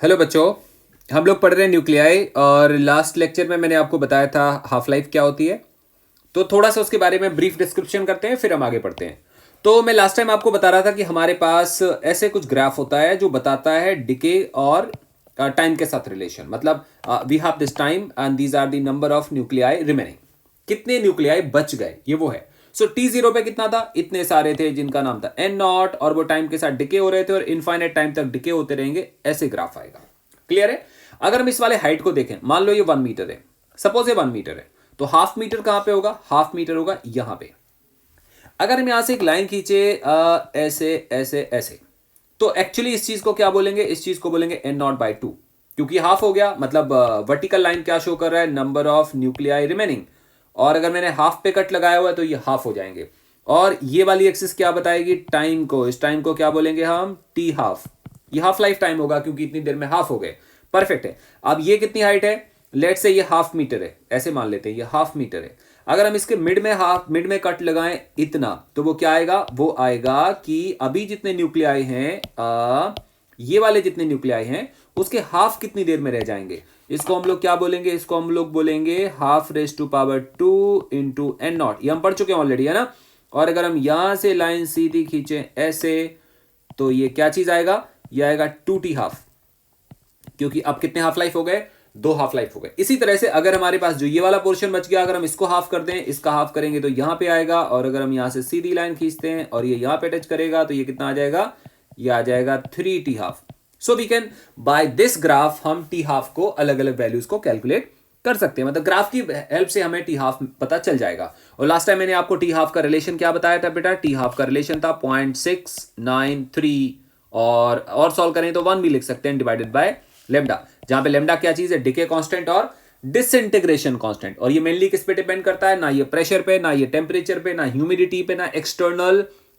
Hello बच्चों। हम लोग पढ़ रहे हैं न्यूक्लियाई और लास्ट लेक्चर में मैंने आपको बताया था हाफ लाइफ क्या होती है। तो थोड़ा सा उसके बारे में ब्रीफ डिस्क्रिप्शन करते हैं फिर हम आगे बढ़ते हैं। तो मैं लास्ट टाइम आपको बता रहा था कि हमारे पास ऐसे कुछ ग्राफ होता है जो बताता है डिके और टाइम के साथ रिलेशन। मतलब we have this time and these are the number of nuclei remaining. कितने न्यूक्लियाई बच गए ये वो है। सो T0 पे कितना था, इतने सारे थे जिनका नाम था N0 और वो टाइम के साथ डिके हो रहे थे और इनफाइनाइट टाइम तक डिके होते रहेंगे। ऐसे ग्राफ आएगा। क्लियर है। अगर हम इस वाले हाइट को देखें, मान लो ये 1 मीटर है, सपोज ये 1 मीटर है, तो हाफ मीटर कहां पे होगा? हाफ मीटर होगा यहां पे। अगर हम यहां से एक लाइन खींचे ऐसे ऐसे ऐसे, तो एक्चुअली इस चीज को क्या बोलेंगे? इस चीज को बोलेंगे N0/2, क्योंकि हाफ हो गया। मतलब वर्टिकल लाइन क्या शो कर रहा है? Number of nuclei remaining. और अगर मैंने हाफ पे कट लगाया हुआ है तो ये हाफ हो जाएंगे। और ये वाली एक्सिस क्या बताएगी? टाइम को। इस टाइम को क्या बोलेंगे हम? T half. ये हाफ लाइफ टाइम होगा क्योंकि इतनी देर में हाफ हो गए। परफेक्ट है। अब ये कितनी हाइट है? लेट से ये हाफ मीटर है, ऐसे मान लेते हैं ये हाफ मीटर है। अगर हम इसके मिड में कट लगाएं इतना, तो वो क्या आएगा? वो आएगा कि अभी जितने न्यूक्लियाई हैं ये वाले जितने न्यूक्लियाई हैं उसके हाफ कितनी देर में रह जाएंगे। इसको हम लोग क्या बोलेंगे? इसको हम लोग बोलेंगे ½ इंटू N0। ये हम पढ़ चुके हैं ऑलरेडी, है ना। और अगर हम यहां से लाइन सीधी खींचे ऐसे, तो ये क्या चीज आएगा? ये आएगा 2T हाफ, क्योंकि अब कितने हाफ लाइफ हो गए? 2 हाफ लाइफ हो गए। इसी तरह से अगर हमारे पास जो ये वाला पोर्शन बच गया, अगर हम इसको हाफ कर दें, इसका हाफ करेंगे तो यहां पे आएगा। और अगर हम यहां से सीधी लाइन खींचते हैं और ये यहां पे टच करेगा तो ये कितना आ जाएगा? ये आ जाएगा 3T half. So we can by this graph हम टी हाफ को अलग अलग वैल्यूज को कैलकुलेट कर सकते हैं। मतलब ग्राफ की हेल्प से हमें टी हाफ पता चल जाएगा। और लास्ट टाइम मैंने आपको टी हाफ का रिलेशन क्या बताया था बेटा? टी हाफ का रिलेशन था 0.693। और सॉल्व करें तो 1 भी लिख सकते हैं डिवाइडेड बाय लेमडा, जहां पे लेमडा क्या चीज है? डिके कांस्टेंट और डिसइंटीग्रेशन कांस्टेंट। और ये मेनली किस पे डिपेंड करता है? ना ये प्रेशर पे, ना ये टेम्परेचर पे, ना ह्यूमिडिटी पे, ना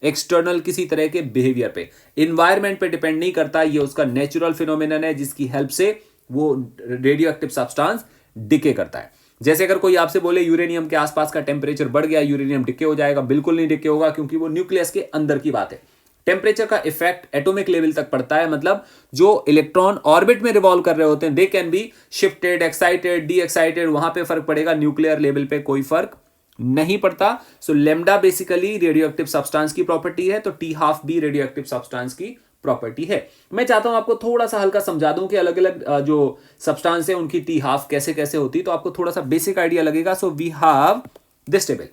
एक्सटर्नल किसी तरह के बिहेवियर पे, इन्वायरमेंट पे डिपेंड नहीं करता। ये उसका नेचुरल फिनोमिनन है जिसकी हेल्प से वो रेडियो एक्टिव सब्सटेंस डिके करता है। जैसे अगर कोई आपसे बोले यूरेनियम के आसपास का टेम्परेचर बढ़ गया, यूरेनियम डिके हो जाएगा, बिल्कुल नहीं डिके होगा, क्योंकि वो न्यूक्लियस के अंदर की बात है। टेम्परेचर का इफेक्ट एटॉमिक लेवल तक पड़ता है। मतलब जो इलेक्ट्रॉन ऑर्बिट में रिवॉल्व कर रहे होते हैं, they can be shifted, excited, D excited, वहां पे फर्क पड़ेगा। न्यूक्लियर लेवल पे कोई फर्क नहीं पड़ता। So lambda basically radio active substance की प्रॉपर्टी है, तो टी हाफ भी रेडियो एक्टिव सब्सटेंस की प्रॉपर्टी है। मैं चाहता हूं आपको थोड़ा सा हल्का समझा दूं कि अलग अलग जो सब्सटेंस है उनकी टी हाफ कैसे कैसे होती है, तो आपको थोड़ा सा बेसिक आइडिया लगेगा। So we have this table,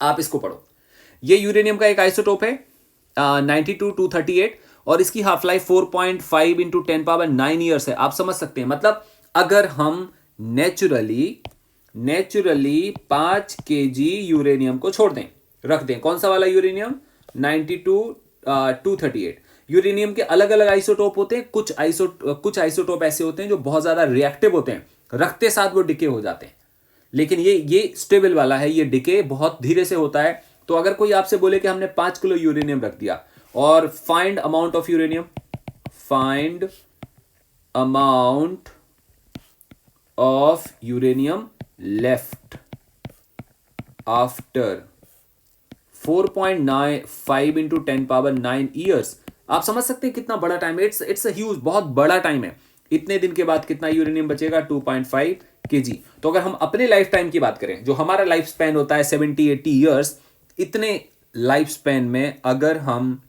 आप इसको पढ़ो। ये यूरेनियम का एक आइसोटोप है 92-238 और इसकी हाफ लाइफ 4.5 इंटू 10⁻9 ईयर्स है। आप समझ सकते हैं। मतलब अगर हम नेचुरली 5 kg यूरेनियम को छोड़ दें, रख दें, कौन सा वाला यूरेनियम? 92-238। यूरेनियम के अलग अलग आइसोटोप होते हैं। कुछ आइसोटोप ऐसे होते हैं जो बहुत ज्यादा रिएक्टिव होते हैं, रखते साथ वो डिके हो जाते हैं। लेकिन ये स्टेबल वाला है, ये डिके बहुत धीरे से होता है। तो अगर कोई आपसे बोले कि हमने 5 किलो यूरेनियम रख दिया और find amount of uranium, find amount of uranium left after 4.95 into 10⁻9 years. आप समझ सकते हैं कितना बड़ा टाइम है। इट्स अ ह्यूज, बहुत बड़ा टाइम है। इतने दिन के बाद कितना यूरेनियम बचेगा? 2.5 kg। तो अगर हम अपने लाइफ टाइम की बात करें, जो हमारा लाइफ स्पैन होता है 70-80 ईयर्स, इतने लाइफ स्पैन में अगर हम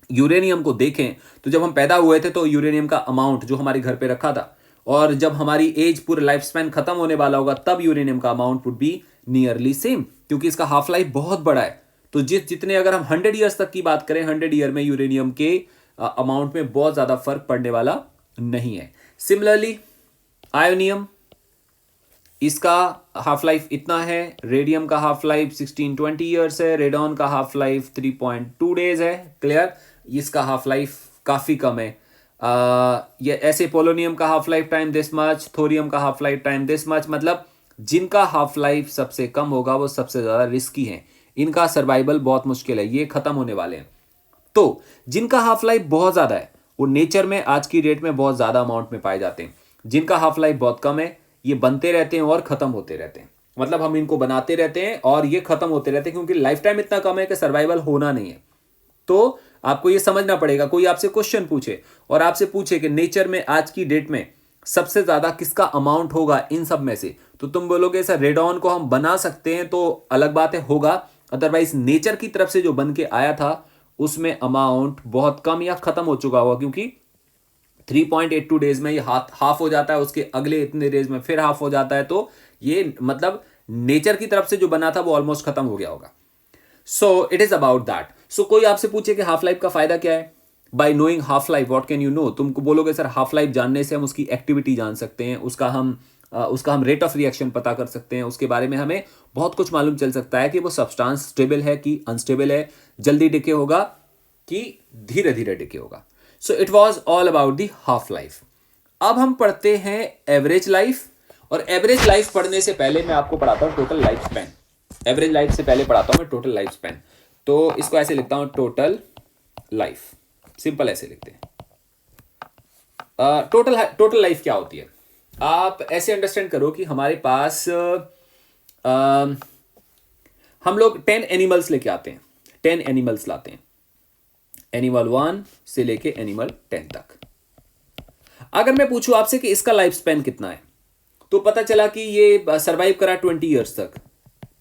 यूरेनियम को देखें, तो जब हम पैदा हुए थे तो यूरेनियम का अमाउंट जो हमारे घर पे रखा था, और जब हमारी एज पूरा लाइफ स्पैन खत्म होने वाला होगा तब यूरेनियम का amount would be nearly same, क्योंकि इसका हाफ लाइफ बहुत बड़ा है। तो जितने अगर हम 100 ईयर्स तक की बात करें, 100 ईयर में यूरेनियम के अमाउंट में बहुत ज्यादा फर्क पड़ने वाला नहीं है। सिमिलरली आयोनियम, इसका हाफ लाइफ इतना है। रेडियम का हाफ लाइफ 16-20 ईयर्स है। रेडॉन का हाफ लाइफ 3.2 डेज है। क्लियर। इसका हाफ लाइफ काफी कम है। ये ऐसे पोलोनियम का half life time this much, thorium का half life time this much. मतलब जिनका हाफ लाइफ सबसे कम होगा वो सबसे ज्यादा रिस्की हैं, इनका सर्वाइवल बहुत मुश्किल है, ये खत्म होने वाले हैं। तो जिनका हाफ लाइफ बहुत ज्यादा है वो नेचर में आज की डेट में बहुत ज्यादा अमाउंट में पाए जाते हैं। जिनका हाफ लाइफ बहुत कम है ये बनते रहते हैं और खत्म होते रहते हैं। मतलब हम इनको बनाते रहते हैं और ये खत्म होते रहते हैं, क्योंकि लाइफ टाइम इतना कम है कि सर्वाइवल होना नहीं है। तो आपको ये समझना पड़ेगा। कोई आपसे क्वेश्चन पूछे और आपसे पूछे कि नेचर में आज की डेट में सबसे ज्यादा किसका अमाउंट होगा इन सब में से, तो तुम बोलोगे सर रेडॉन को हम बना सकते हैं, तो अलग बात है होगा, अदरवाइज नेचर की तरफ से जो बन के आया था उसमें अमाउंट बहुत कम या खत्म हो चुका होगा, क्योंकि 3.82 डेज में ये हाफ हो जाता है, उसके अगले इतने डेज में फिर हाफ हो जाता है, तो ये मतलब नेचर की तरफ से जो बना था वो ऑलमोस्ट खत्म हो गया होगा। So it is about that. So कोई आपसे पूछे कि हाफ लाइफ का फायदा क्या है, bye knowing half life what can you know, तुमको बोलोगे सर हाफ लाइफ जानने से हम उसकी एक्टिविटी जान सकते हैं, उसका हम रेट ऑफ रिएक्शन पता कर सकते हैं, उसके बारे में हमें बहुत कुछ मालूम चल सकता है कि वो सब्सटेंस स्टेबल है कि अनस्टेबल है, जल्दी डिके होगा कि धीरे धीरे डिके होगा। So it was all about the half life. अब हम पढ़ते हैं एवरेज लाइफ, और एवरेज लाइफ पढ़ने से पहले मैं आपको पढ़ाता हूं total life span. Average life से पहले पढ़ाता हूं मैं टोटल लाइफ स्पैन, तो इसको ऐसे लिखता हूं टोटल लाइफ, सिंपल ऐसे लिखते हैं। टोटल लाइफ क्या होती है, आप ऐसे अंडरस्टैंड करो कि हमारे पास हम लोग 10 एनिमल्स लेके आते हैं, 10 एनिमल्स लाते हैं, एनिमल 1 से लेके एनिमल 10 तक। अगर मैं पूछूं आपसे कि इसका लाइफ स्पैन कितना है, तो पता चला कि ये सरवाइव करा 20 ईयर्स तक,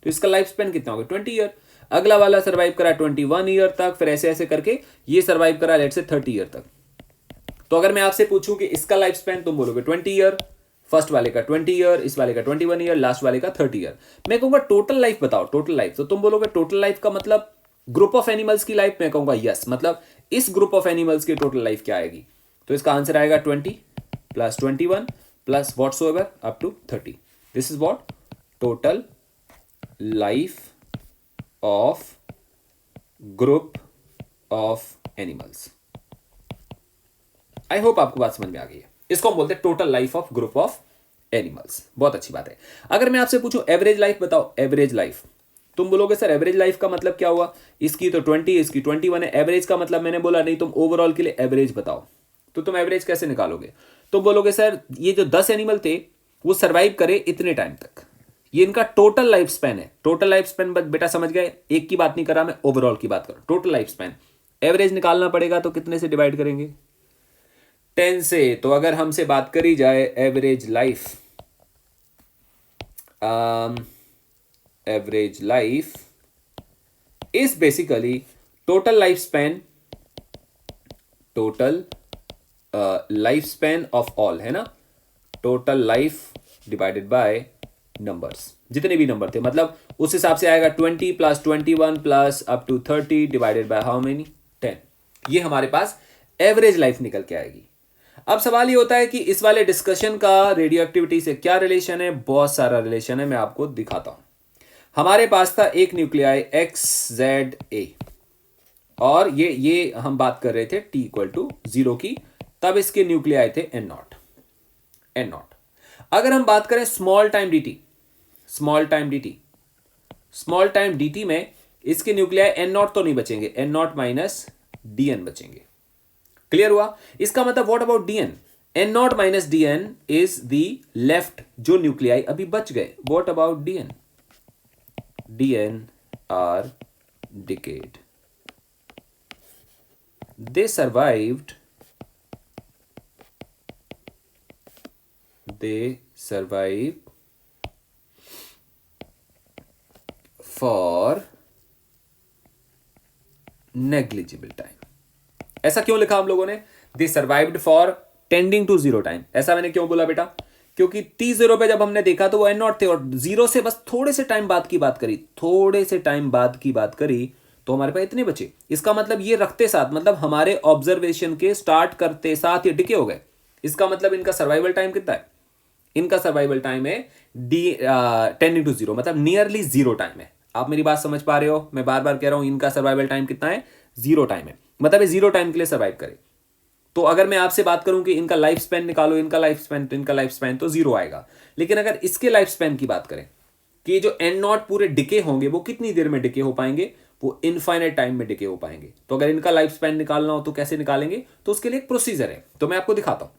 तो इसका लाइफ स्पैन कितना होगा 20 ईयर। अगला वाला सरवाइव करा 21 ईयर तक, फिर ऐसे ऐसे करके ये सरवाइव करा लेट से 30 ईयर तक। तो अगर मैं आपसे पूछूं कि इसका लाइफ स्पैन, तुम बोलोगे 20 ईयर, फर्स्ट वाले का 20 ईयर, इस वाले का 21 ईयर, लास्ट वाले का 30 ईयर। मैं कहूंगा टोटल लाइफ बताओ, टोटल लाइफ, तो तुम बोलोगे टोटल लाइफ का मतलब ग्रुप ऑफ एनिमल्स की लाइफ। मैं कहूंगा यस, मतलब इस ग्रुप ऑफ एनिमल्स की टोटल लाइफ क्या आएगी, तो इसका आंसर आएगा 20 plus 21 plus whatsoever up to 30। This is what total life of group of animals. I hope आपको बात समझ में आ गई है। इसको हम बोलते हैं total life of group of animals. बहुत अच्छी बात है। अगर मैं आपसे पूछूं एवरेज लाइफ बताओ, एवरेज लाइफ, तुम बोलोगे सर एवरेज लाइफ का मतलब क्या हुआ, इसकी तो 20, इसकी 21 है, एवरेज का मतलब मैंने बोला नहीं, तुम ओवरऑल के लिए एवरेज बताओ, तो तुम एवरेज कैसे निकालोगे। तो बोलोगे सर ये जो 10 एनिमल थे वो सर्वाइव करे इतने टाइम तक, ये इनका टोटल लाइफ स्पैन है। टोटल लाइफ स्पैन बेटा समझ गए, एक की बात नहीं कर रहा मैं, ओवरऑल की बात कर रहा हूं। टोटल लाइफ स्पैन एवरेज निकालना पड़ेगा, तो कितने से डिवाइड करेंगे 10 से। तो अगर हमसे बात करी जाए average life, average life is basically total life span, total life span of all, है ना, total life divided by numbers, जितने भी नंबर थे, मतलब उस हिसाब से आएगा 20 plus 21 plus up to 30 divided by how many 10। ये हमारे पास एवरेज लाइफ निकल के आएगी। अब सवाल ये होता है कि इस वाले डिस्कशन का रेडियो एक्टिविटी से क्या रिलेशन है। बहुत सारा रिलेशन है, मैं आपको दिखाता हूं। हमारे पास था एक न्यूक्लियाई XZA, और ये हम बात कर रहे थे t इक्वल टू 0 की, तब इसके न्यूक्लियाई थे N0। अगर हम बात करें small time dt, small time dt में इसके न्यूक्लियाई N0 तो नहीं बचेंगे, N0 माइनस dn बचेंगे। क्लियर हुआ। इसका मतलब what about dn, N0 minus dn is the left, जो न्यूक्लियाई अभी बच गए। What about dn are decayed, they survived for negligible time। ऐसा क्यों लिखा हम लोगों ने, they survived for tending to 0 time। ऐसा मैंने क्यों बोला बेटा, क्योंकि t0 पे जब हमने देखा तो वो N0 थे, और 0 से बस थोड़े से टाइम बाद की बात करी, तो हमारे पास इतने बचे। इसका मतलब ये रखते साथ, मतलब हमारे ऑब्जर्वेशन के स्टार्ट करते साथ ये डिके हो गए। इसका मतलब इनका सर्वाइवल टाइम कितना है, इनका सर्वाइवल टाइम है 10 into 0, मतलब नियरली 0 टाइम है। आप मेरी बात समझ पा रहे हो, मैं बार बार कह रहा हूं इनका सर्वाइवल टाइम कितना है, 0 टाइम है, मतलब ये 0 टाइम के लिए सर्वाइव करे। तो अगर मैं आपसे बात करूं कि इनका लाइफ स्पैन निकालो, इनका लाइफ स्पैन तो 0 आएगा। लेकिन अगर इसके लाइफ स्पैन की बात करें कि जो N0 पूरे डिके होंगे वो कितनी देर में डिके हो पाएंगे, वो इनफाइनाइट टाइम में डिके हो पाएंगे। तो अगर इनका लाइफ स्पैन निकालना हो तो कैसे निकालेंगे, तो उसके लिए एक प्रोसीजर है, तो मैं आपको दिखाता हूं।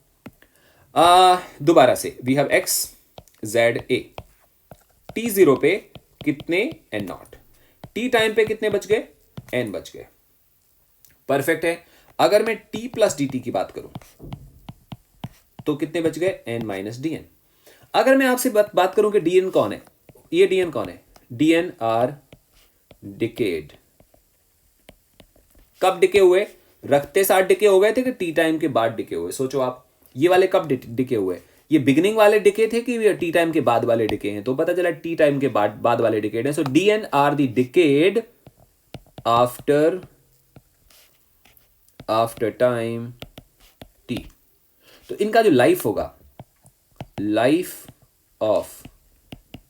दोबारा से वी हैव XZA, t0 पे कितने N0, t टाइम पे कितने बच गए, N बच गए, परफेक्ट है। अगर मैं t प्लस dt की बात करूं तो कितने बच गए, n माइनस डी एन। अगर मैं आपसे बात करूं कि dn कौन है, ये dn कौन है, dn आर डिकेड। कब डिके हुए, रखते साथ डिके हो गए थे कि टी टाइम के बाद डिके हुए, सोचो आप। ये वाले कब डिके हुए, ये बिगिनिंग वाले डिके थे कि टी टाइम के बाद वाले डिके हैं, तो पता चला टी टाइम के बाद वाले डिकेड हैं। So D N R the decayed after time T. तो इनका जो लाइफ होगा, life of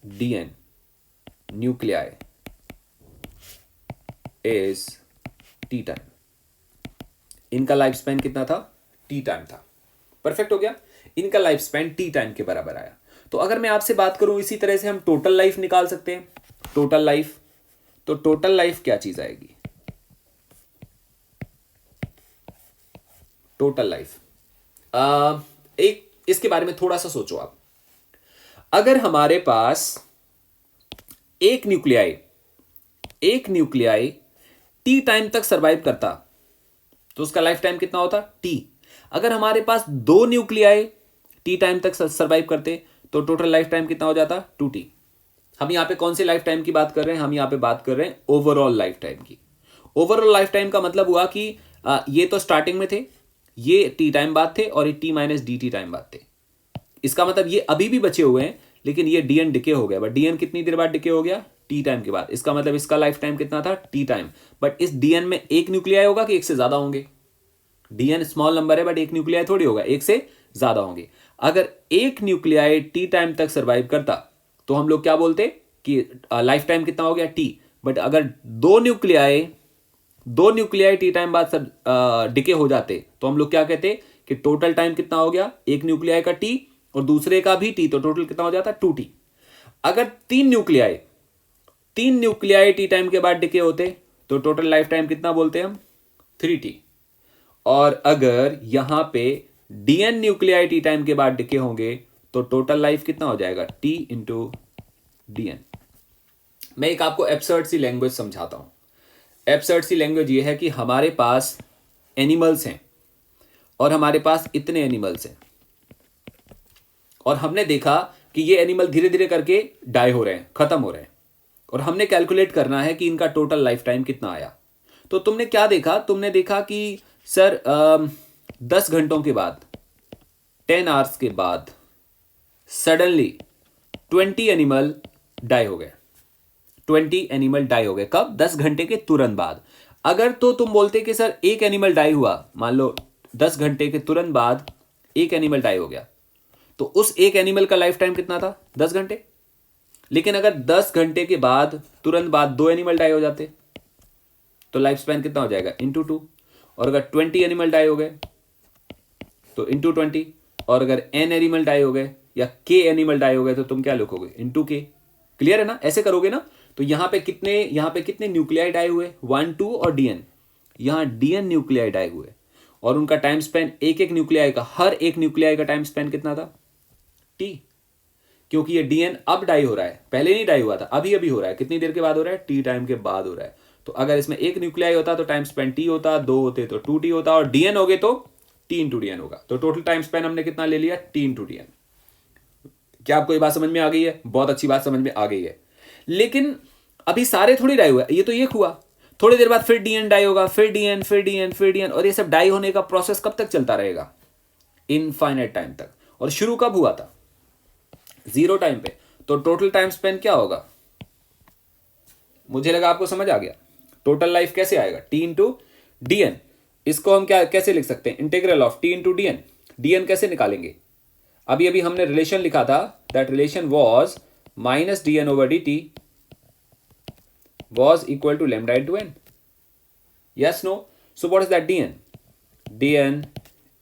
DN nuclei is T time. इनका लाइफ स्पैन कितना था, टी टाइम था। परफेक्ट हो गया, इनका लाइफ स्पैन टी टाइम के बराबर आया। तो अगर मैं आपसे बात करूं इसी तरह से हम टोटल लाइफ निकाल सकते हैं, टोटल लाइफ। तो टोटल लाइफ क्या चीज आएगी, टोटल लाइफ एक इसके बारे में थोड़ा सा सोचो आप। अगर हमारे पास एक न्यूक्लियाई टी टाइम तक सरवाइव करता तो उसका लाइफ टाइम कितना होता, टी। अगर हमारे पास दो न्यूक्लियाई टी टाइम तक सरवाइव करते तो टोटल लाइफ टाइम कितना हो जाता, 2t। हम यहां पे कौन सी लाइफ टाइम की बात कर रहे हैं, हम यहां पे बात कर रहे हैं ओवरऑल लाइफ टाइम की। ओवरऑल लाइफ टाइम का मतलब हुआ कि ये तो स्टार्टिंग में थे, ये टी टाइम बाद थे और ये T minus D T time बाद थे। इसका मतलब ये अभी भी बचे हुए हैं, लेकिन ये डीएन डिके हो गया। बट डीएन कितनी देर बाद डिके हो गया, टी टाइम के बाद। इसका मतलब इसका लाइफ टाइम कितना था, टी टाइम। बट इस डीएन में एक न्यूक्लियाई होगा कि एक से ज्यादा होंगे, डीएन स्मॉल नंबर है बट एक न्यूक्लियाई थोड़ी होगा, एक से ज्यादा होंगे। अगर एक न्यूक्लियाई टी टाइम तक सर्वाइव करता तो हम लोग क्या बोलते कि लाइफ टाइम कितना हो गया, टी। बट अगर दो न्यूक्लियाई टी टाइम बाद डिके हो जाते तो हम लोग क्या कहते कि टोटल टाइम कितना हो गया, एक न्यूक्लियाई का टी और दूसरे का भी टी, तो टोटल कितना हो जाता, 2t। अगर तीन न्यूक्लियाई टी टाइम के बाद डिके होते तो टोटल लाइफ टाइम कितना बोलते हैं हम, 3t। और अगर यहां पे डीएन न्यूक्लियाई टी टाइम के बाद डिके होंगे तो टोटल लाइफ कितना हो जाएगा, t इंटू डीएन। मैं एक आपको एब्सर्ड सी लैंग्वेज समझाता हूं। एब्सर्ड सी लैंग्वेज ये है कि हमारे पास एनिमल्स हैं और हमारे पास इतने एनिमल्स हैं और हमने देखा कि ये एनिमल धीरे धीरे करके डाई हो रहे हैं, खत्म हो रहे हैं, और हमने कैलकुलेट करना है कि इनका टोटल लाइफ टाइम कितना आया। तो तुमने क्या देखा, तुमने देखा कि सर 10 घंटों के बाद, 10 आवर्स के बाद सडनली 20 एनिमल डाई हो गए। 20 एनिमल डाई हो गए कब, 10 घंटे के तुरंत बाद। अगर तो तुम बोलते कि सर एक एनिमल डाई हुआ, मान लो 10 घंटे के तुरंत बाद एक एनिमल डाई हो गया, तो उस एक एनिमल का लाइफ टाइम कितना था, 10 घंटे। लेकिन अगर 10 घंटे के बाद तुरंत बाद 2 एनिमल डाई हो जाते तो लाइफ स्पैन कितना हो जाएगा, इंटू 2। और अगर 20 एनिमल डाई हो गए तो इंटू 20। और अगर n एनिमल डाई हो गए या k एनिमल डाई हो गए तो तुम क्या लिखोगे, इंटू k। क्लियर है ना, ऐसे करोगे ना। तो यहां पे कितने न्यूक्लियाई डाई हुए, 1 2 और डीएन। यहां डीएन न्यूक्लियाई डाई हुए और उनका टाइम स्पैन एक एक न्यूक्लियाई का, हर एक न्यूक्लियाई का टाइम स्पैन कितना था, टी। क्योंकि ये डीएन अब डाई हो रहा है, पहले नहीं डाई हुआ था, अभी अभी हो रहा है। कितनी देर के बाद हो रहा है, टी टाइम के बाद हो रहा है। तो अगर इसमें एक न्यूक्लियाई होता तो टाइम स्पैन टी होता, 2 होते तो 2t होता, और डीएन हो गए तो टी इंटू डीएन होगा। तो टोटल टाइम स्पैन हमने कितना ले लिया, टी इंटू डीएन। क्या आपको ये बात समझ में आ गई है, बहुत अच्छी बात समझ में आ गई है। लेकिन अभी सारे थोड़ी डाई हुआ, ये तो एक हुआ, थोड़ी देर बाद फिर डीएन डाई होगा, फिर डीएन, फिर डीएन, फिर डीएन, और ये सब डाई होने का प्रोसेस कब तक चलता रहेगा, इनफाइनाइट टाइम तक। और शुरू कब हुआ था, 0 टाइम पे। तो टोटल टाइम स्पेन क्या होगा, मुझे लगा आपको समझ आ गया। टोटल लाइफ कैसे आएगा, टी इंटू डीएन। इसको हम क्या कैसे लिख सकते हैं, integral of t into d n. D n कैसे निकालेंगे, अभी अभी हमने रिलेशन लिखा था, that relation was minus d n over d t was equal to lambda into n. Yes, no? So what is that dn? dn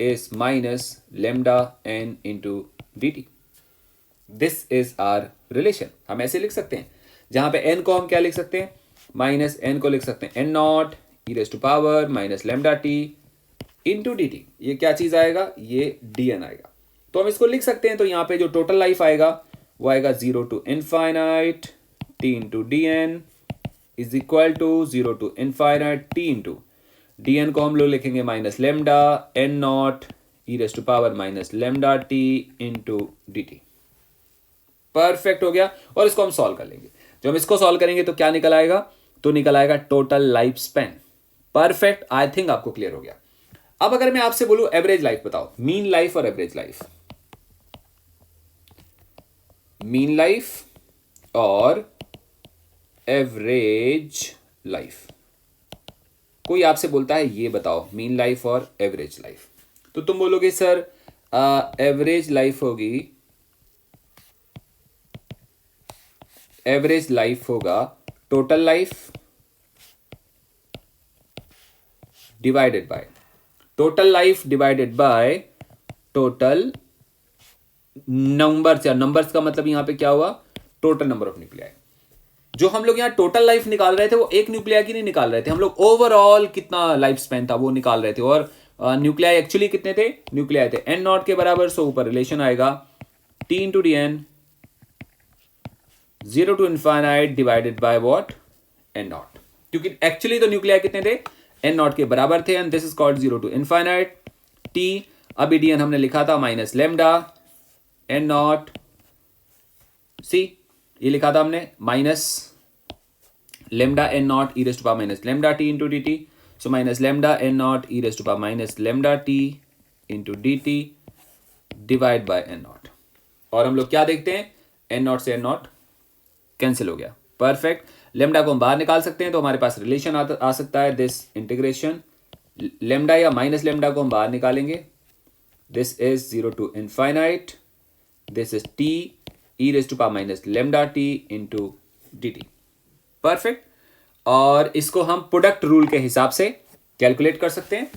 is minus lambda n into dt. This is our relation. हम ऐसे लिख सकते हैं, जहां पे n को हम क्या लिख सकते हैं, माइनस n को लिख सकते हैं n naught e raise to power minus lambda t into d t. ये क्या चीज आएगा, ये dn आएगा। तो हम इसको लिख सकते हैं। तो यहाँ पे जो टोटल लाइफ आएगा वो आएगा 0 to infinite t into d n is equal to 0 to infinite t into dn को हम लोग लिखेंगे minus lambda n naught e raise to power minus lambda t into d t. Perfect हो गया। और इसको हम सॉल्व कर लेंगे। जब हम इसको सॉल्व करेंगे तो क्या निकल आएगा? तो निकल आएगा total life span. Perfect, I think आपको क्लियर हो गया। अब अगर मैं आपसे बोलूं एवरेज लाइफ बताओ, मीन लाइफ और एवरेज लाइफ, मीन लाइफ और एवरेज लाइफ, कोई आपसे बोलता है ये बताओ मीन लाइफ और एवरेज लाइफ, तो तुम बोलोगे सर एवरेज लाइफ होगी, एवरेज लाइफ होगा total life divided by total life divided by total numbers, या नंबर्स का मतलब यहां पे क्या हुआ? Total number of nuclei. जो हम लोग यहां टोटल लाइफ निकाल रहे थे वो एक न्यूक्लिया की नहीं निकाल रहे थे, हम लोग ओवरऑल कितना लाइफ स्पैन था वो निकाल रहे थे। और न्यूक्लियाई एक्चुअली कितने थे? न्यूक्लियाई थे एन नॉट के बराबर, सो ऊपर रिलेशन आएगा t into d n 0 to infinite divided by what? N naught, क्योंकि एक्चुअली तो न्यूक्लियाई कितने थे? एन नॉट के बराबर थे, and this is called 0 to infinite t. अभी डी एन हमने लिखा था minus lambda n naught c, ये लिखा था हमने minus lambda n naught e raise to power minus lambda t into d t. So minus lambda n naught e raise to power minus lambda t into d t divide by n naught. और हम लोग क्या देखते हैं? N naught से n naught cancel हो गया। Perfect. Lambda को हम बाहर निकाल सकते हैं तो हमारे पास रिलेशन आ सकता है दिस इंटीग्रेशन लेमडा या माइनस लेमडा को हम बाहर निकालेंगे, this is 0 to infinite, this is t e raise to power minus lambda t into d t. Perfect. और इसको हम प्रोडक्ट रूल के हिसाब से कैलकुलेट कर सकते हैं,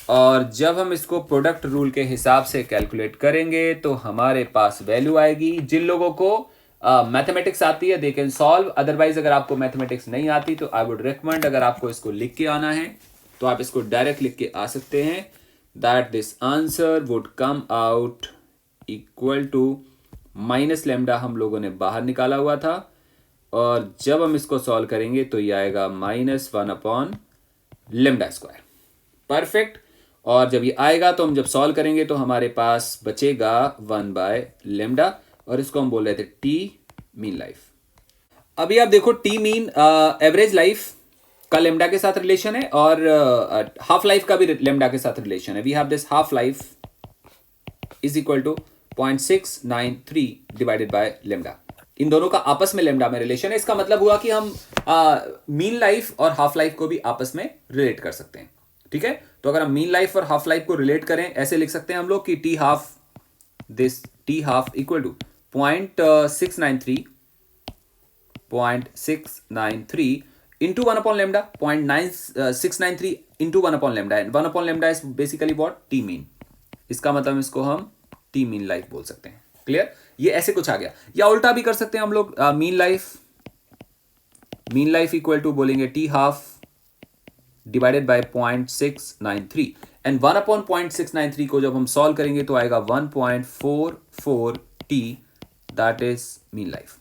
और जब हम इसको प्रोडक्ट रूल के हिसाब से कैलकुलेट करेंगे तो हमारे पास वैल्यू आएगी। जिन लोगों को मैथमेटिक्स आती है दे कैन सॉल्व, अदरवाइज अगर आपको मैथमेटिक्स नहीं आती तो आई वुड रिकमेंड, अगर आपको इसको लिख के आना है तो आप इसको डायरेक्ट लिख के आ सकते हैं, that this answer would come out equal to minus lambda हम लोगों ने बाहर निकाला हुआ था, और जब हम इसको सॉल्व करेंगे तो ये आएगा -1 अपॉन लेमडा स्क्वायर। परफेक्ट। और जब ये आएगा तो हम जब सॉल्व करेंगे तो हमारे पास बचेगा 1 बाय लेमडा, और इसको हम बोल रहे थे टी मीन लाइफ। अभी आप देखो टी मीन एवरेज लाइफ का लेमडा के साथ रिलेशन है, और हाफ लाइफ का भी लेमडा के साथ रिलेशन है। We have this half life is equal to 0.693 divided by lambda. इन दोनों का आपस में लेमडा में रिलेशन है। इसका मतलब हुआ कि हम मीन लाइफ और हाफ लाइफ को भी आपस में रिलेट कर सकते हैं। ठीक है, तो अगर हम मीन लाइफ और हाफ लाइफ को रिलेट करें, ऐसे लिख सकते हैं हम लोग कि t half, this t half equal to 0.693 into 1 upon lambda, 0.693 into 1 upon lambda, and 1 upon lambda is basically what? T mean। इसका मतलब इसको हम T mean लाइफ बोल सकते हैं। क्लियर? ये ऐसे कुछ आ गया, या उल्टा भी कर सकते हैं हम लोग। मीन लाइफ इक्वल टू बोलेंगे T half divided by 0.693, and 1 upon 0.693 को जब हम सॉल्व करेंगे तो आएगा 1.44T, that is mean life.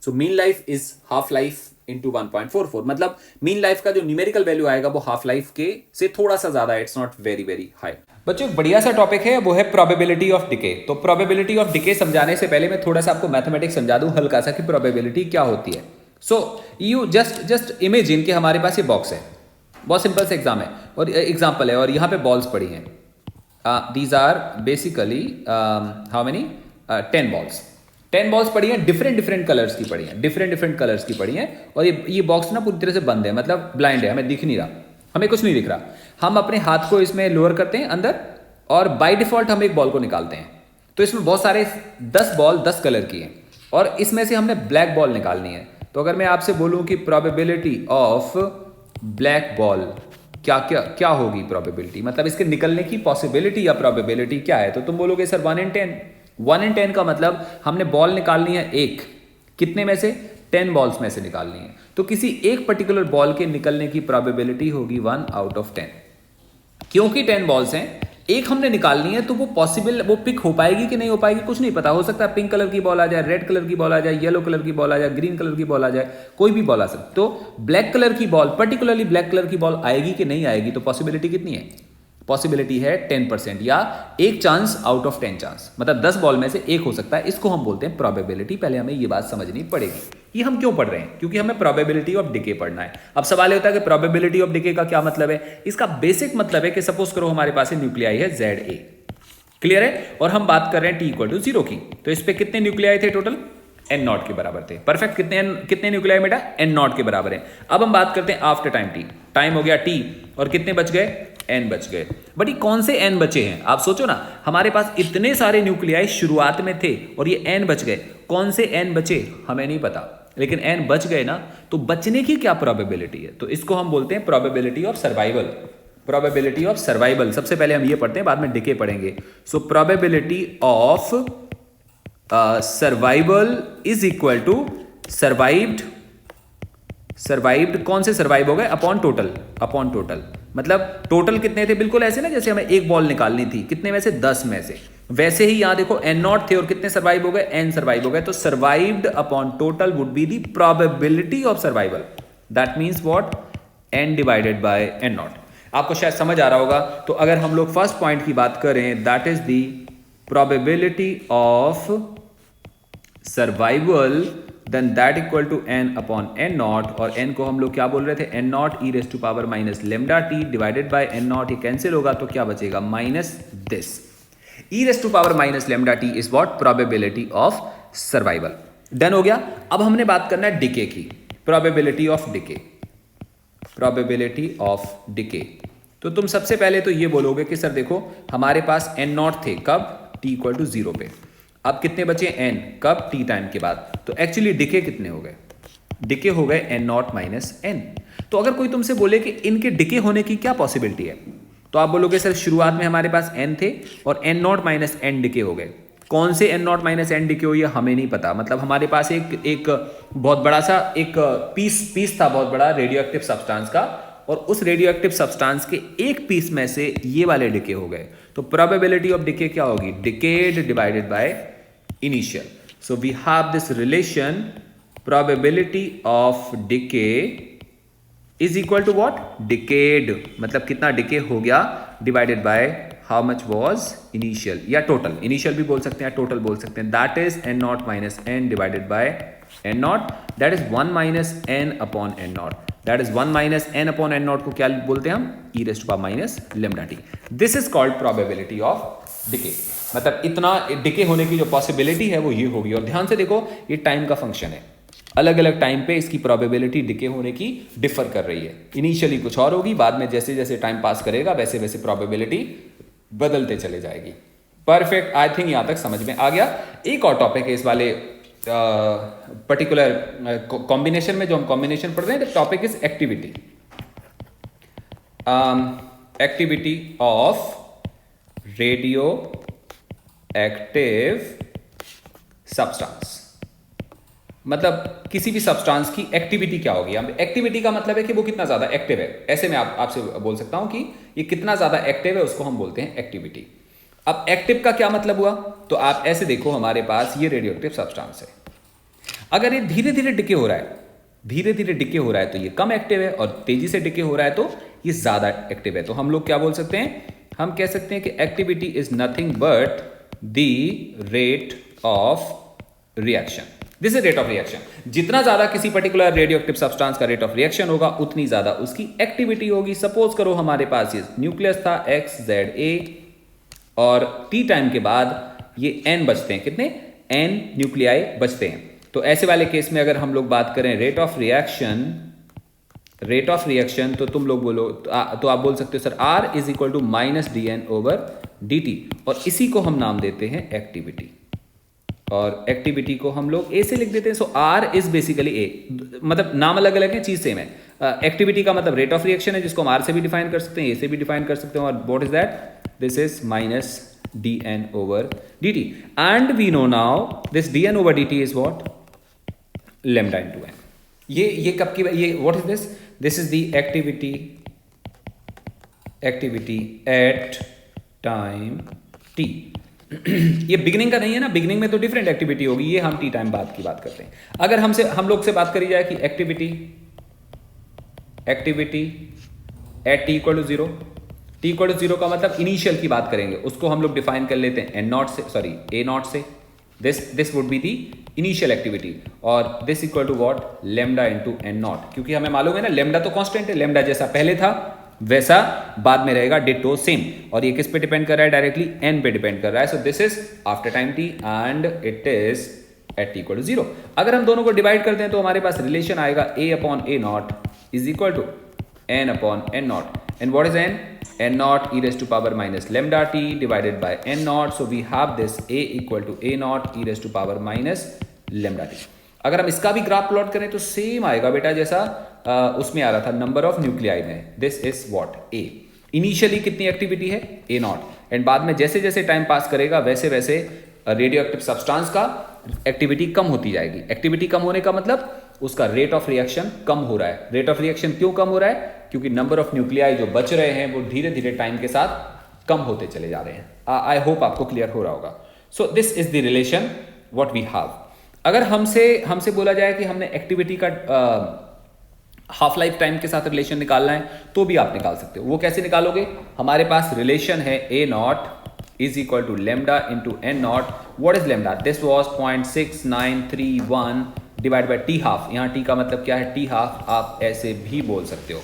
So mean life is half life into 1.44, मतलब मीन लाइफ का जो न्यूमेरिकल वैल्यू आएगा वो हाफ लाइफ के से थोड़ा सा ज्यादा है, it's not very very high. बच्चों एक बढ़िया सा टॉपिक है, वो है प्रोबेबिलिटी ऑफ डिके। तो प्रोबेबिलिटी ऑफ डिके समझाने से पहले मैं थोड़ा सा आपको मैथमेटिक्स समझा दूं हल्का सा कि प्रोबेबिलिटी क्या होती है। सो यू जस्ट इमेजिन कि हमारे पास ये बॉक्स है, बहुत सिंपल से एग्जाम्पल है, और यहाँ पे बॉल्स पड़ी हैं। These are basically how many 10 balls. 10 balls पड़ी हैं, डिफरेंट कलर्स की पड़ी हैं, डिफरेंट कलर्स की पड़ी हैं, और ये बॉक्स ना पूरी तरह से बंद है, मतलब ब्लाइंड है, हमें दिख नहीं रहा, हमें कुछ नहीं दिख रहा। हम अपने हाथ को इसमें लोअर करते हैं अंदर, और बाय डिफॉल्ट हम एक बॉल को निकालते हैं। तो इसमें बहुत सारे 10 बॉल 10 कलर की हैं, और इसमें से हमने ब्लैक बॉल निकालनी है। तो अगर मैं आपसे बोलूं कि प्रोबेबिलिटी ऑफ ब्लैक बॉल क्या होगी, प्रोबेबिलिटी मतलब इसके निकलने की पॉसिबिलिटी या प्रोबेबिलिटी क्या है, तो तुम बोलोगे सर 1 in 10। 1 in 10 का मतलब हमने बॉल निकालनी है एक, कितने में से? 10 बॉल्स में से निकालनी है। तो किसी एक पर्टिकुलर बॉल के निकलने की प्रोबेबिलिटी होगी 1 out of 10। क्योंकि 10 बॉल्स हैं, एक हमने निकालनी है, तो वो पॉसिबल, वो पिक हो पाएगी कि नहीं हो पाएगी कुछ नहीं पता। हो सकता है पिंक कलर की बॉल आ जाए, रेड कलर की बॉल आ जाए, येलो कलर की बॉल आ जाए, ग्रीन कलर की बॉल आ जाए, कोई भी बॉल आ सकती। तो ब्लैक कलर की बॉल, पर्टिकुलरली ब्लैक कलर की बॉल आएगी कि नहीं आएगी, तो पॉसिबिलिटी कितनी है? पॉसिबिलिटी है 10%, या एक चांस आउट ऑफ 10 चांस, मतलब 10 बॉल में से एक हो सकता है। इसको हम बोलते हैं प्रोबेबिलिटी। पहले हमें ये बात समझनी पड़ेगी। ये हम क्यों पढ़ रहे हैं? क्योंकि हमें प्रोबेबिलिटी ऑफ डिके पढ़ना है। अब सवाल होता है कि प्रोबेबिलिटी ऑफ डिके का क्या मतलब है? इसका बेसिक मतलब है कि सपोज करो हमारे पास न्यूक्लियाई है ZA, क्लियर है, और हम बात कर रहे हैं t=0 की, तो इस पे कितने न्यूक्लियाई थे टोटल? n0 के बराबर थे। परफेक्ट। कितने न्यूक्लियाई बेटा? n0 के बराबर है। अब हम बात करते हैं आफ्टर टाइम t, टाइम हो गया t, और कितने बच गए? n बच गए। बट ये कौन से n बचे हैं? आप सोचो ना, हमारे पास इतने सारे न्यूक्लियाई शुरुआत में थे और ये n बच गए। कौन से n बचे हमें नहीं पता, लेकिन n बच गए ना, तो बचने की क्या प्रोबेबिलिटी है? तो इसको हम बोलते हैं probability of survival. Probability of survival. सबसे पहले हम ये पढ़ते हैं, बाद में डिके पढ़ेंगे। So probability of survival is equal to survived, survived कौन से सर्वाइव हो गए? Upon total, upon total. मतलब टोटल कितने थे? बिल्कुल ऐसे ना जैसे हमें एक बॉल निकालनी थी, कितने में से? 10 में से। वैसे ही यहां देखो n0 थे और कितने सर्वाइव हो गए? n सर्वाइव हो गए। तो survived upon total would be the probability of survival. That means what? n divided by n0। आपको शायद समझ आ रहा होगा। तो अगर हम लोग फर्स्ट पॉइंट की बात करें, that is the probability of survival, then that equal to n upon n0, और n को हम लोग क्या बोल रहे थे? n0 e raise to power minus lambda t divided by n0। ये कैंसिल होगा तो क्या बचेगा? Minus this e raise to power minus lambda t is what? Probability of survival. Done हो गया। अब हमने बात करना है डिके की, probability of decay, probability of decay. तो तुम सबसे पहले तो ये बोलोगे कि सर देखो हमारे पास n0 थे, कब? t=0 पे। अब कितने बचे? n, कब? t टाइम के बाद। तो एक्चुअली डिके कितने हो गए? डिके हो गए n0 माइनस n। तो अगर कोई तुमसे बोले कि इनके डिके होने की क्या पॉसिबिलिटी है, तो आप बोलोगे सर शुरुआत में हमारे पास n थे और n0 माइनस n डिके हो गए। कौन से n0 माइनस n डिके हुई है हमें नहीं पता। मतलब हमारे पास एक बहुत बड़ा सा एक पीस था, बहुत बड़ा रेडियो एक्टिव सब्सटेंस का, और उस रेडियो एक्टिव सब्सटेंस के एक पीस में से ये वाले डिके हो गए। तो प्रोबेबिलिटी ऑफ डिके क्या होगी? Decayed divided by initial. So we have this relation, probability of decay is equal to what? Decayed, मतलब कितना डिके हो गया, divided by how much was initial, या टोटल। इनिशियल भी बोल सकते हैं, टोटल बोल सकते हैं। That is n0 minus n divided by n0, that is 1 minus n upon n0। That is 1 minus n upon n0 को क्या बोलते हैं हम? e raise to power minus lambda t। This is called probability of decay. मतलब इतना decay होने की जो पॉसिबिलिटी है वो ये होगी। और ध्यान से देखो, ये टाइम का फंक्शन है, अलग अलग टाइम पे इसकी प्रोबेबिलिटी डिके होने की डिफर कर रही है। इनिशियली कुछ और होगी, बाद में जैसे जैसे टाइम पास करेगा वैसे वैसे प्रोबेबिलिटी बदलते चले जाएगी। परफेक्ट। आई थिंक यहां तक समझ में आ गया। एक और टॉपिक है इस वाले पर्टिकुलर कॉम्बिनेशन में, जो हम कॉम्बिनेशन पढ़ रहे हैं। The topic is activity, activity of radio active substance. मतलब किसी भी सब्सटेंस की एक्टिविटी क्या होगी? एक्टिविटी का मतलब है कि वो कितना ज्यादा एक्टिव है। ऐसे में आपसे बोल सकता हूं कि ये कितना ज्यादा एक्टिव है, उसको हम बोलते हैं एक्टिविटी। अब एक्टिव का क्या मतलब हुआ? तो आप ऐसे देखो, हमारे पास ये रेडियो एक्टिव सब्सटेंस है। अगर ये धीरे धीरे डिके हो रहा है, धीरे धीरे डिके हो रहा है, तो ये कम एक्टिव है, और तेजी से डिके हो रहा है तो ये ज्यादा एक्टिव है। तो हम लोग क्या बोल सकते हैं? हम कह सकते हैं कि activity is nothing but the rate of reaction. This is rate of reaction. जितना ज्यादा किसी पर्टिकुलर रेडियो एक्टिव सब्सटेंस का रेट ऑफ रिएक्शन होगा, उतनी ज्यादा उसकी एक्टिविटी होगी। सपोज करो हमारे पास ये न्यूक्लियस था XZA, और T टाइम के बाद ये N बचते हैं। कितने? N न्यूक्लियाई बचते हैं। तो ऐसे वाले केस में अगर हम लोग बात करें rate of reaction, rate of reaction, तो तुम लोग बोलो, तो आप बोल सकते हो sir R is equal to minus dN over dt, और इसी को हम नाम देते हैं एक्टिविटी, और एक्टिविटी को हम लोग A से लिख देते हैं। सो R इज बेसिकली A, मतलब नाम अलग अलग है, चीज सेम है। एक्टिविटी का मतलब रेट ऑफ रिएक्शन है, जिसको हम R से भी डिफाइन कर सकते हैं, A से भी डिफाइन कर सकते हैं, और what is that? This is minus dN over dt, and we know now this dN over dt is what? Lambda into n. ये कब की, ये what is this? This is the activity at time T. ये beginning का नहीं है ना, beginning में तो डिफरेंट एक्टिविटी होगी, ये हम टी टाइम बाद की बात करते हैं। अगर हम लोग से बात करी जाए कि activity at t equal to zero, t equal to zero का मतलब इनिशियल की बात करेंगे, उसको हम लोग डिफाइन कर लेते हैं एन नॉट से, सॉरी ए नॉट से। This would be the initial activity, और this equal to what, lambda into N naught, क्योंकि हमें मालूम है ना लेमडा तो कांस्टेंट है, लेमडा जैसा पहले था वैसा बाद में रहेगा, डिटो सेम। और ये किस पे डिपेंड कर रहा है, डायरेक्टली एन पे डिपेंड कर रहा है। So this is after time t and it is at t equal to zero. अगर हम दोनों को डिवाइड करते हैं तो हमारे पास रिलेशन आएगा A upon A naught is equal to N upon N naught, and what is N, n naught e raised to power minus lambda t divided by n naught. So we have this a equal to a naught e raised to power minus lambda t. अगर हम इसका भी graph plot करें तो same आएगा बेटा, जैसा उसमें आ रहा था नंबर ऑफ न्यूक्लियाई में। This is what A, initially कितनी एक्टिविटी है ए नॉट, एंड बाद में जैसे जैसे टाइम पास करेगा वैसे वैसे रेडियो एक्टिव सब्सटेंस का एक्टिविटी कम होती जाएगी। एक्टिविटी कम होने का मतलब उसका रेट ऑफ रिएक्शन कम हो रहा है। रेट ऑफ रिएक्शन क्यों कम हो रहा है, क्योंकि नंबर ऑफ न्यूक्लियाई जो बच रहे हैं वो धीरे धीरे टाइम के साथ कम होते चले जा रहे हैं। आई होप आपको क्लियर हो रहा होगा। So this is the relation what we have. अगर हमसे बोला जाए कि हमने एक्टिविटी का हाफ लाइफ टाइम के साथ रिलेशन निकालना है तो भी आप निकाल सकते हो। वो कैसे निकालोगे, हमारे पास रिलेशन है A naught is equal to lambda into N naught. What is lambda, this was 0.6931 divide by T half. यहाँ टी का मतलब क्या है, टी हाफ आप ऐसे भी बोल सकते हो।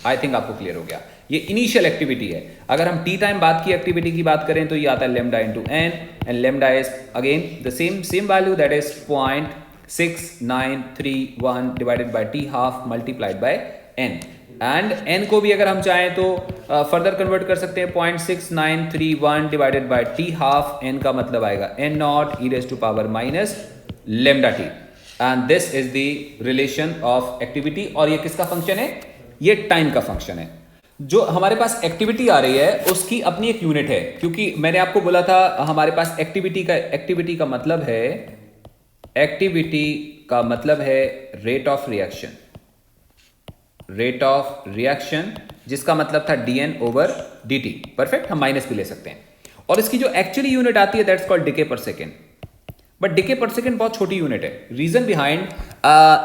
आई थिंक आपको क्लियर हो गया। ये इनिशियल एक्टिविटी है। अगर हम टी टाइम बाद की एक्टिविटी की बात करें तो ये आता है lambda into n, and lambda is again the same value, that is 0.6931 divided by T half multiplied by n. And n को भी अगर हम चाहें तो फर्दर कन्वर्ट कर सकते हैं, 0.6931 divided by t half, n का मतलब आएगा n naught e raise to power minus lambda t, and this is the relation of activity. और ये किसका फंक्शन है, ये टाइम का फंक्शन है। जो हमारे पास एक्टिविटी आ रही है उसकी अपनी एक यूनिट है, क्योंकि मैंने आपको बोला था हमारे पास एक्टिविटी का मतलब है रेट ऑफ रिएक्शन, जिसका मतलब था dn ओवर dt। परफेक्ट, हम माइनस भी ले सकते हैं। और इसकी जो एक्चुअली यूनिट आती है दैट्स कॉल्ड डिके पर सेकेंड। बट डिके पर सेकेंड बहुत छोटी यूनिट है। रीजन बिहाइंड,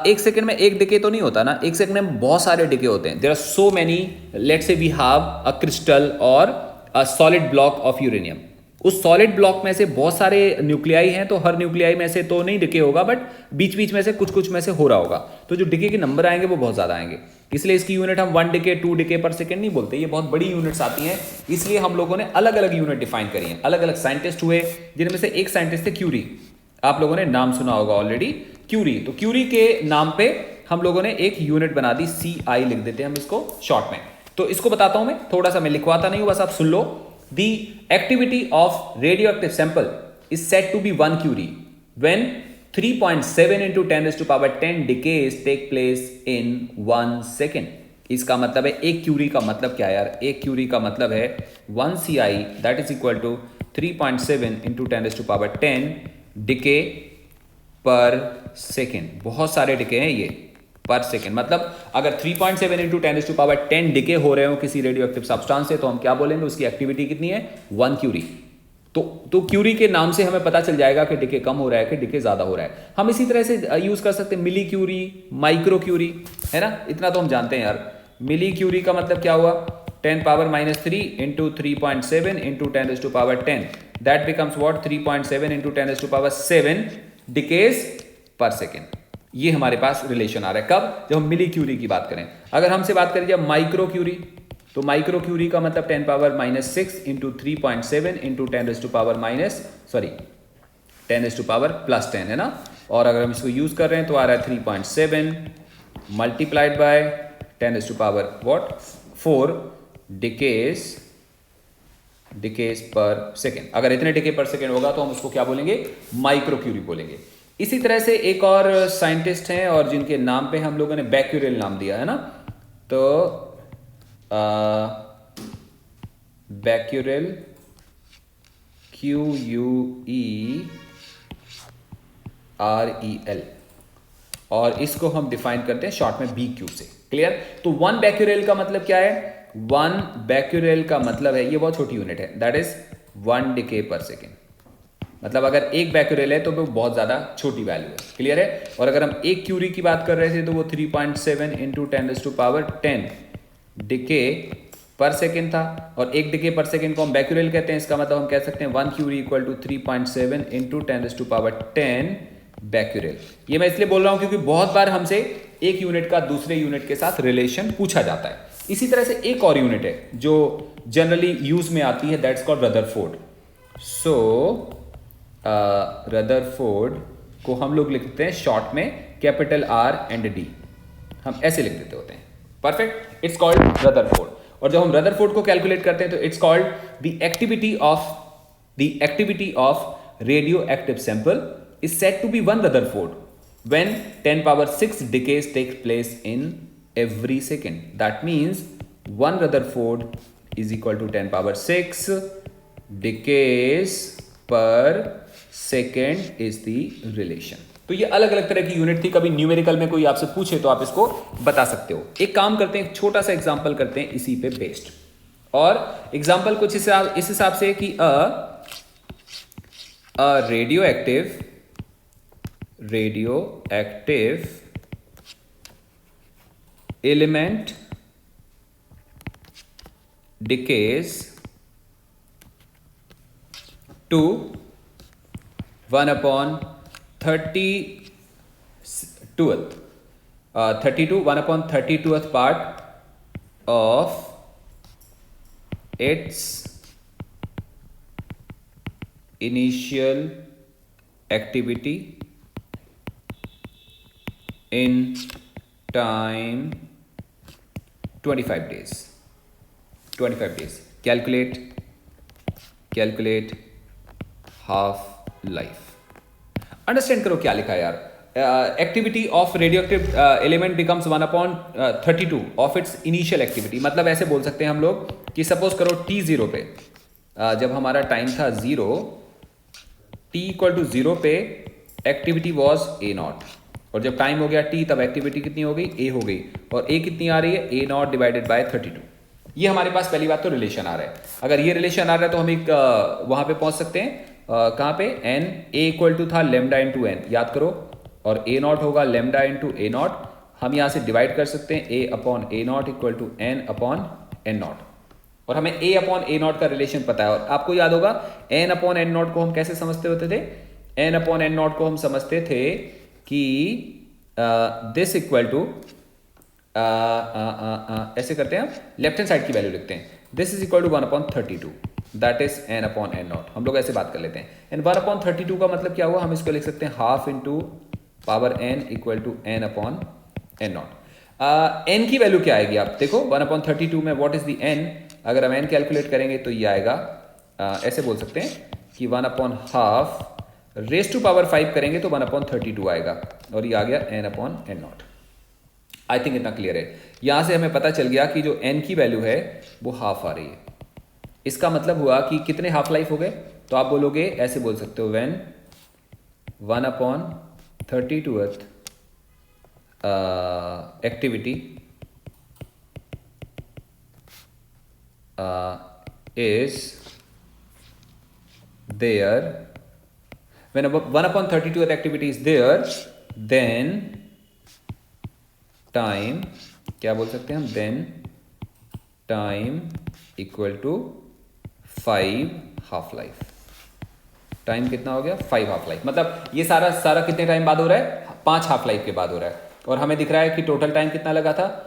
एक सेकेंड में एक डिके तो नहीं होता ना, एक सेकेंड में बहुत सारे डिके होते हैं। There are so many, let's say we have a crystal और a solid block of uranium. उस सॉलिड ब्लॉक में से बहुत सारे न्यूक्लियाई हैं, तो हर न्यूक्लियाई में से तो नहीं डिके होगा, बट बीच बीच में से कुछ में से हो रहा होगा। तो जो डिके के नंबर आएंगे वो बहुत ज्यादा आएंगे, इसलिए इसकी यूनिट हम 1 डिके 2 डिके पर सेकेंड नहीं बोलते। ये बहुत बड़ी यूनिट्स आती हैं, इसलिए हम लोगों ने अलग अलग यूनिट डिफाइन करी है। अलग अलग साइंटिस्ट हुए, जिनमें से एक साइंटिस्ट थे क्यूरी, आप लोगों ने नाम सुना होगा ऑलरेडी, क्यूरी। तो क्यूरी के नाम पे हम लोगों ने एक यूनिट बना दी, CI लिख देते हैं हम इसको शॉर्ट में। तो इसको बताता हूं मैं, थोड़ा सा मैं लिखवाता नहीं हूं, बस आप सुन लो। The activity of radioactive sample is said to be 1 curie when 3.7 into 10 raised to power 10 decays take place in 1 second. इसका मतलब है एक क्यूरी का मतलब क्या है यार, एक क्यूरी का मतलब है 1 CI that is equal to 3.7 into 10 raised to power 10 decay per second। बहुत सारे डिके हैं ये पर सेकेंड। मतलब अगर 3.7 इंटू 10 टू पावर 10 डिके हो रहे हो किसी रेडियो एक्टिव सब्सटेंस से, तो हम क्या बोलेंगे, उसकी एक्टिविटी कितनी है, 1 क्यूरी। तो क्यूरी के नाम से हमें पता चल जाएगा कि डिके कम हो रहा है कि डिके ज्यादा हो रहा है। हम इसी तरह से यूज कर सकते हैं मिली क्यूरी, माइक्रो क्यूरी, है ना, इतना तो हम जानते हैं यार। मिली क्यूरी का मतलब क्या हुआ, 10 power -3 into 3.7 into 10 to power 10, that becomes what, 3.7 into 10 to power 7 decays पर सेकेंड। ये हमारे पास रिलेशन आ रहा है कब, जब हम मिली क्यूरी की बात करें। अगर हमसे बात करें जब माइक्रो क्यूरी, तो माइक्रो क्यूरी का मतलब 10 power -6 into 3.7 into 10 to power +10 है ना। और अगर हम इसको यूज कर रहे हैं तो आ रहा है 3.7 multiplied by 10 to power 4 decays पर सेकेंड। अगर इतने डिके पर सेकेंड होगा तो हम उसको क्या बोलेंगे, माइक्रो क्यूरी बोलेंगे। इसी तरह से एक और साइंटिस्ट हैं और जिनके नाम पे हम लोगों ने बैक्यूरेल नाम दिया है ना, तो बैक्यूरेल QUEREL, और इसको हम डिफाइन करते हैं शॉर्ट में BQ से। क्लियर। तो 1 बैक्यूरेल का मतलब क्या है, 1 becquerel का मतलब है, ये बहुत छोटी यूनिट है, that is 1 decay per second। मतलब अगर 1 becquerel है तो वो बहुत ज़्यादा छोटी वैल्यू है, क्लियर है। और अगर हम 1 क्यूरी की बात कर रहे थे तो वो 3.7 इंटू 10⁻10 डिके पर सेकेंड था, और 1 डिके पर सेकेंड को हम बैक्यूरेल कहते हैं। इसका मतलब हम कह सकते हैं 1 curie equal to 3.7 into 10⁻10 becquerel. ये मैं इसलिए बोल रहा हूं क्योंकि बहुत बार हमसे एक यूनिट का दूसरे यूनिट के साथ रिलेशन पूछा जाता है। इसी तरह से एक और यूनिट है जो जनरली यूज में आती है, that's called Rutherford. So Rutherford को हम लोग लिखते हैं शॉर्ट में कैपिटल R एंड D, हम ऐसे लिख देते होते हैं। Perfect, it's called Rutherford. और जब हम रदरफोर्ड को कैलकुलेट करते हैं तो it's called the activity of radio active sample is said to be 1 Rutherford when 10⁻6 decays take place in every second. That means 1 Rutherford is equal to 10⁻6 decays per second is the relation. तो ये अलग अलग तरह की unit थी। कभी numerical में कोई आपसे पूछे तो आप इसको बता सकते हो। एक काम करते हैं, छोटा सा एग्जांपल करते हैं इसी पे बेस्ड। और एग्जांपल कुछ इस हिसाब से कि radioactive element decays to 1/32th part of its initial activity in time 25 days. Calculate half life. Understand करो क्या लिखा है यार। Activity of radioactive element becomes 1/32 of its initial activity. मतलब ऐसे बोल सकते हैं हम लोग कि सपोज करो t0 पे जब हमारा टाइम था 0, t=0 पे एक्टिविटी वॉज A0, और जब टाइम हो गया t तब एक्टिविटी कितनी हो गई, A हो गई, और A कितनी आ रही है, A0 डिवाइडेड बाय 32। ये हमारे पास पहली बात तो रिलेशन आ रहा है। अगर ये रिलेशन आ रहा है तो हम एक वहां पे पहुंच सकते हैं, कहां पे, n A था लैम्डा इंटू n, याद करो, और A0 होगा लैम्डा इंटू A0। हम यहां से डिवाइड कर सकते हैं A/A0 इक्वल टू n/n0, और हमें A/A0 का रिलेशन पता है। और आपको याद होगा n/n0 को हम कैसे समझते होते थे, n/n0 को हम समझते थे कि दिस इक्वल टू ऐसे करते हैं, हम लेफ्ट हैंड साइड की वैल्यू लिखते हैं, this is equal to 1/32, that is n/n0। हम लोग ऐसे बात कर लेते हैं। एंड 1/32 का मतलब क्या हुआ, हम इसको लिख सकते हैं half into power n equal to n/n0। n की वैल्यू क्या आएगी, आप देखो 1/32 में व्हाट इज द n। अगर हम n कैलकुलेट करेंगे तो ये आएगा, ऐसे बोल सकते हैं कि 1/2 रेज टू पावर 5 करेंगे तो 1/32 आएगा, और ये आ गया n/n0। आई थिंक इतना क्लियर है। यहां से हमें पता चल गया कि जो n की वैल्यू है वो हाफ आ रही है। इसका मतलब हुआ कि कितने हाफ लाइफ हो गए, तो आप बोलोगे, ऐसे बोल सकते हो, when 1/32th activity is there, when 1/32th activity is there, then time, क्या बोल सकते हैं हम, then time equal to 5 half life। Time कितना हो गया, 5 हाफ लाइफ। मतलब ये सारा कितने टाइम बाद हो रहा है, 5 हाफ लाइफ के बाद हो रहा है, और हमें दिख रहा है कि टोटल टाइम कितना लगा था,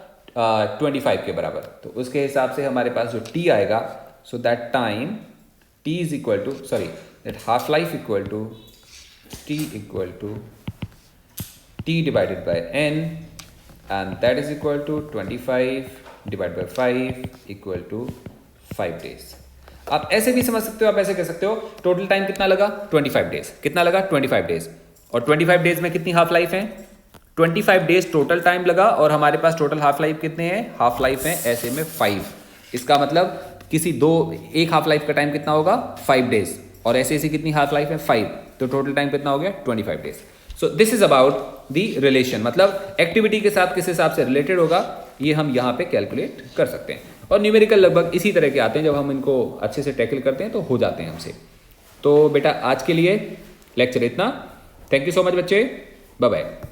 25 के बराबर। तो उसके हिसाब से हमारे पास जो t आएगा, so that time t is equal to, sorry, that half life equal to t equal to t divided by n, and that is equal to 25 divide by 5 equal to 5 days. आप ऐसे भी समझ सकते हो, आप ऐसे कह सकते हो टोटल टाइम कितना लगा, 25 डेज। कितना लगा, 25 डेज। और 25 डेज में कितनी हाफ लाइफ है, 25 डेज टोटल टाइम लगा, और हमारे पास टोटल हाफ लाइफ कितने हैं, हाफ लाइफ है ऐसे में 5। इसका मतलब एक हाफ लाइफ का टाइम कितना होगा, 5 डेज, और ऐसे कितनी हाफ लाइफ है, 5, तो टोटल टाइम कितना हो गया, 25 days. So this is about the relation, मतलब एक्टिविटी के साथ किस हिसाब से रिलेटेड होगा, ये हम यहाँ पे कैलकुलेट कर सकते हैं। और न्यूमेरिकल लगभग इसी तरह के आते हैं, जब हम इनको अच्छे से टैकल करते हैं तो हो जाते हैं हमसे। तो बेटा आज के लिए लेक्चर इतना। थैंक यू सो मच बच्चे, बाय बाय।